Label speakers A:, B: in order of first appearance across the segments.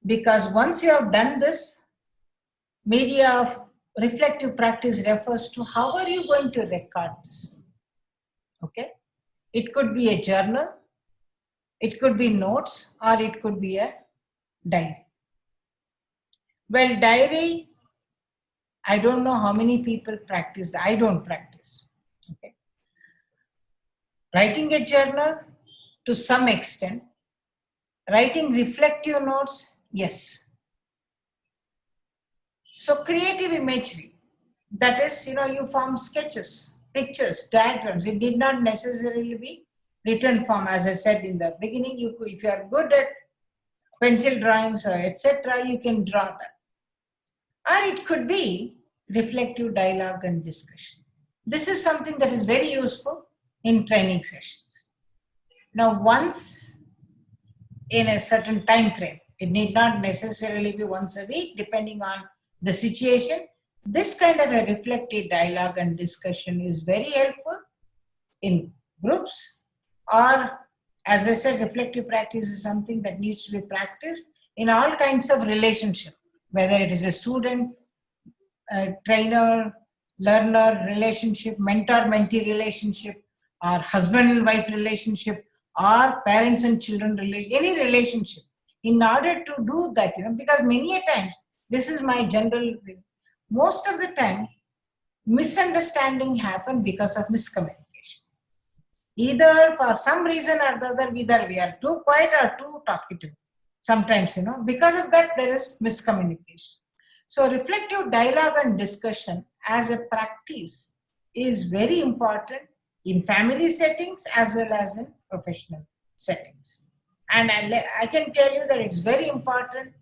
A: Because once you have done this, media of reflective practice refers to how are you going to record this. Okay, it could be a journal, it could be notes, or it could be a diary. Well, diary, I don't know how many people practice. I don't practice. Okay, writing a journal to some extent, writing reflective notes, yes. So creative imagery, that is, you form sketches, pictures, diagrams. It did not necessarily be written form. As I said in the beginning, if you are good at pencil drawings or etc., you can draw that. Or it could be reflective dialogue and discussion. This is something that is very useful in training sessions. Now, once in a certain time frame, it need not necessarily be once a week, depending on the situation. This kind of a reflective dialogue and discussion is very helpful in groups, or as I said, reflective practice is something that needs to be practiced in all kinds of relationship, whether it is a student, trainer, learner relationship, mentor-mentee relationship, or husband and wife relationship, or parents and children relationship, any relationship. In order to do that, because many a times, this is my general view, most of the time, misunderstanding happen because of miscommunication. Either for some reason or the other, either we are too quiet or too talkative. Sometimes, because of that, there is miscommunication. So reflective dialogue and discussion as a practice is very important in family settings as well as in professional settings. And I can tell you that it's very important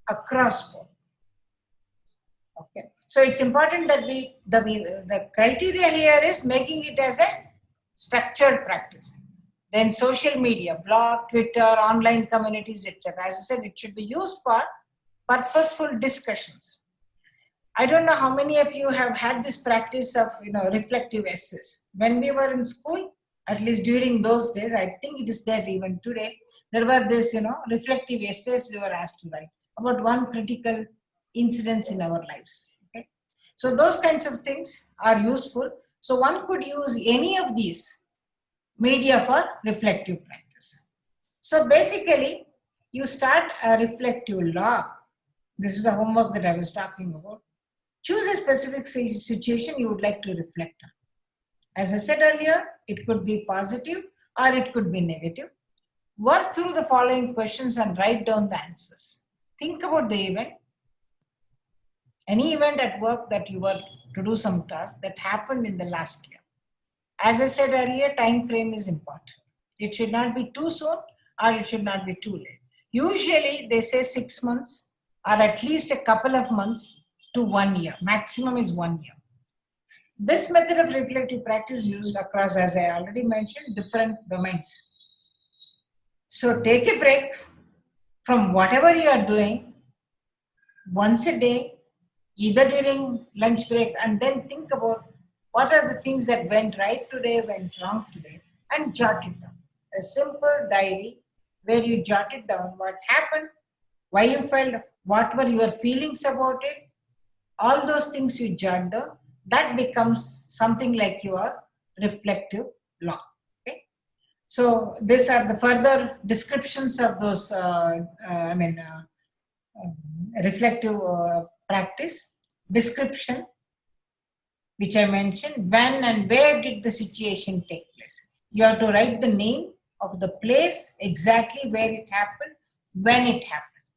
A: across board. Okay. So it's important that the criteria here is making it as a structured practice. Then social media, blog, Twitter, online communities, etc. As I said, it should be used for purposeful discussions. I don't know how many of you have had this practice of reflective essays. When we were in school, at least during those days, I think it is there even today, there were this reflective essays we were asked to write about one critical incidents in our lives. Okay? So those kinds of things are useful. So one could use any of these media for reflective practice. So basically, you start a reflective log. This is the homework that I was talking about. Choose a specific situation you would like to reflect on. As I said earlier, it could be positive or it could be negative. Work through the following questions and write down the answers. Think about the event. Any event at work that you were to do some task that happened in the last year. As I said earlier, time frame is important. It should not be too soon or it should not be too late. Usually they say 6 months or at least a couple of months to 1 year. Maximum is 1 year. This method of reflective practice is used across, as I already mentioned, different domains. So take a break from whatever you are doing once a day, either during lunch break, and then think about what are the things that went right today, went wrong today, and jot it down. A simple diary where you jot it down, what happened, why you felt, what were your feelings about it, all those things you jot down, that becomes something like your reflective log. Okay? So these are the further descriptions of those, reflective practice. Description, which I mentioned, when and where did the situation take place. You have to write the name of the place, exactly where it happened, when it happened.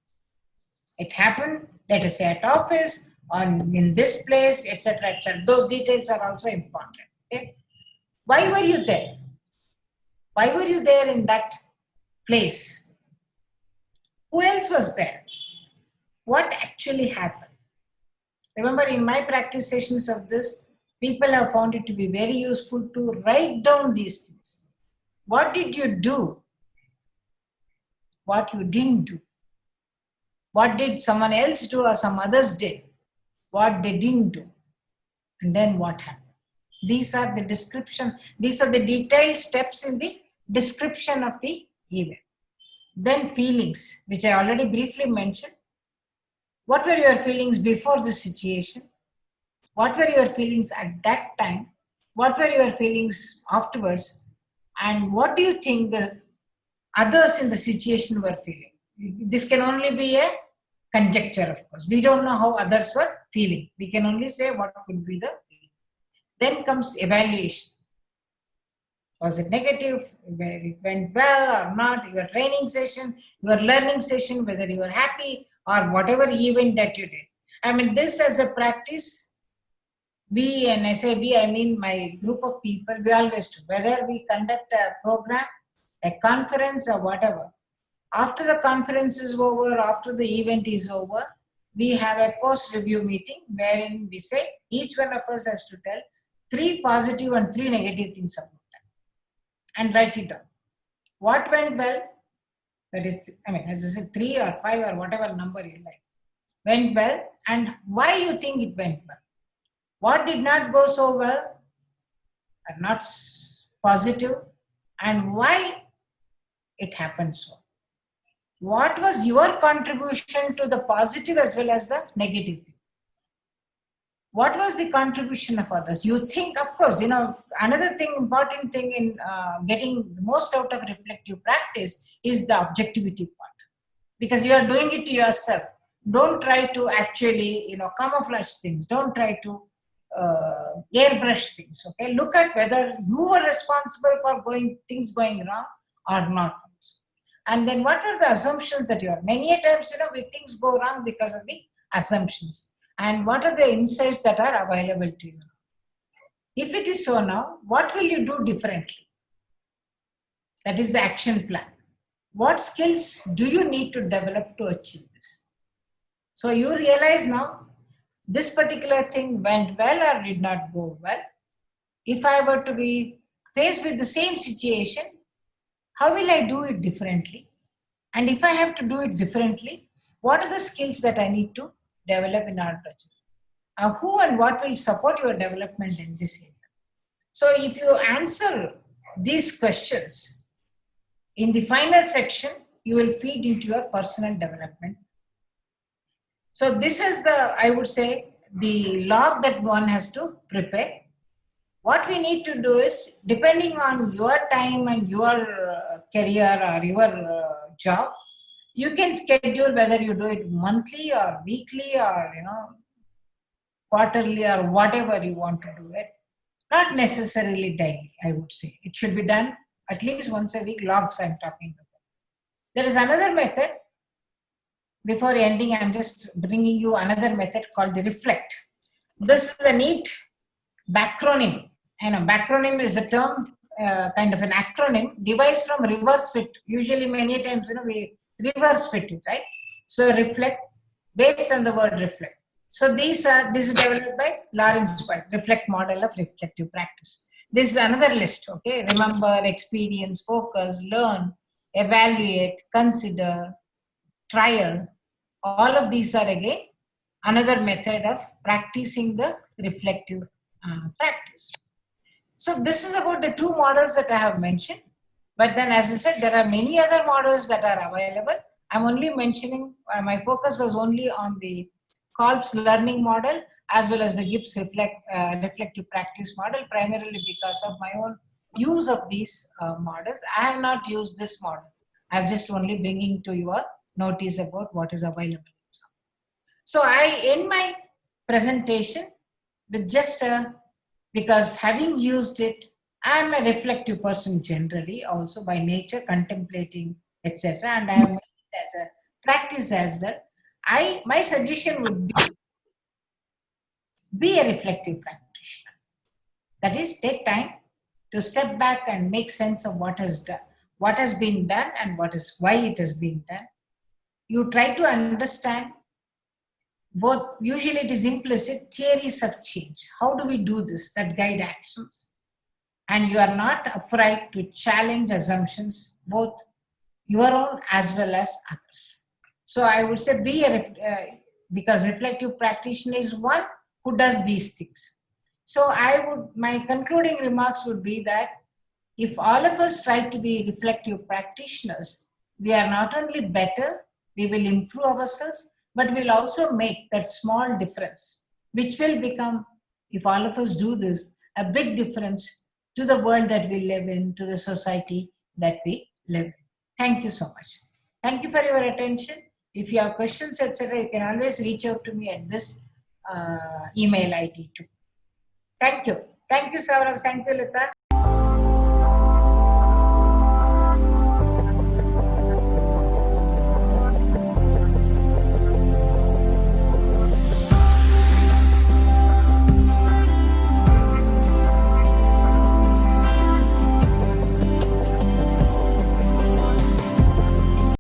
A: It happened, let us say, at office, in this place, etc., etc. Those details are also important. Okay? Why were you there? Why were you there in that place? Who else was there? What actually happened? Remember, in my practice sessions of this, people have found it to be very useful to write down these things. What did you do? What you didn't do? What did someone else do or some others did? What they didn't do? And then what happened? These are the description. These are the detailed steps in the description of the event. Then feelings, which I already briefly mentioned. What were your feelings before the situation? What were your feelings at that time? What were your feelings afterwards? And what do you think the others in the situation were feeling? This can only be a conjecture, of course. We don't know how others were feeling. We can only say what could be the feeling. Then comes evaluation. Was it negative? Where it went well or not? Your training session, your learning session, whether you were happy or whatever event that you did. I mean, this as a practice, we, and I say we, I mean my group of people, we always do. Whether we conduct a program, a conference or whatever, after the conference is over, after the event is over, we have a post-review meeting wherein we say each one of us has to tell 3 positive and 3 negative things about that and write it down. What went well, that is, I mean, as I said, 3 or 5 or whatever number you like, went well, and why you think it went well. What did not go so well, or not positive, and why it happened so. What was your contribution to the positive as well as the negative? What was the contribution of others? You think, of course, another thing, important thing in getting the most out of reflective practice is the objectivity part. Because you are doing it to yourself. Don't try to actually, camouflage things. Don't try to airbrush things. Okay, look at whether you were responsible for things going wrong or not. And then what are the assumptions that you are? Many a times, things go wrong because of the assumptions. And what are the insights that are available to you? If it is so now, what will you do differently? That is the action plan. What skills do you need to develop to achieve this? So you realize now, this particular thing went well or did not go well. If I were to be faced with the same situation, how will I do it differently? And if I have to do it differently, what are the skills that I need to develop in order to achieve? Who and what will support your development in this area? So if you answer these questions, in the final section, you will feed into your personal development. So this is I would say, the log that one has to prepare. What we need to do is, depending on your time and your career or your job, you can schedule whether you do it monthly or weekly or, quarterly or whatever you want to do it. Not necessarily daily, I would say. It should be done at least once a week, logs I'm talking about. There is another method. Before ending, I'm just bringing you another method called the reflect. This is a neat backronym. And a backronym is a term, kind of an acronym devised from reverse fit. Usually many times, we reverse fit it, right? So reflect, based on the word reflect. So this is developed by Lawrence White, reflect model of reflective practice. This is another list, okay? Remember, experience, focus, learn, evaluate, consider, trial. All of these are again another method of practicing the reflective practice. So this is about the 2 models that I have mentioned. But then, as I said, there are many other models that are available. I'm only mentioning, my focus was only on the Kolb's learning model as well as the Gibbs reflective practice model, primarily because of my own use of these models. I have not used this model. I'm just only bringing to your notice about what is available. So I end my presentation with just because having used it, I'm a reflective person generally, also by nature, contemplating, etc. And I have made it as a practice as well. My suggestion would be a reflective practitioner. That is, take time to step back and make sense of what has been done and why it has been done. You try to understand both, usually it is implicit, theories of change. How do we do this that guide actions? And you are not afraid to challenge assumptions, both your own as well as others. So I would say because reflective practitioner is one who does these things. So my concluding remarks would be that if all of us try to be reflective practitioners, we are not only better, we will improve ourselves, but we'll also make that small difference, which will become, if all of us do this, a big difference to the world that we live in, to the society that we live in. Thank you so much. Thank you for your attention. If you have questions, etc., you can always reach out to me at this email ID too. Thank you. Thank you, Saurav. Thank you, Lita.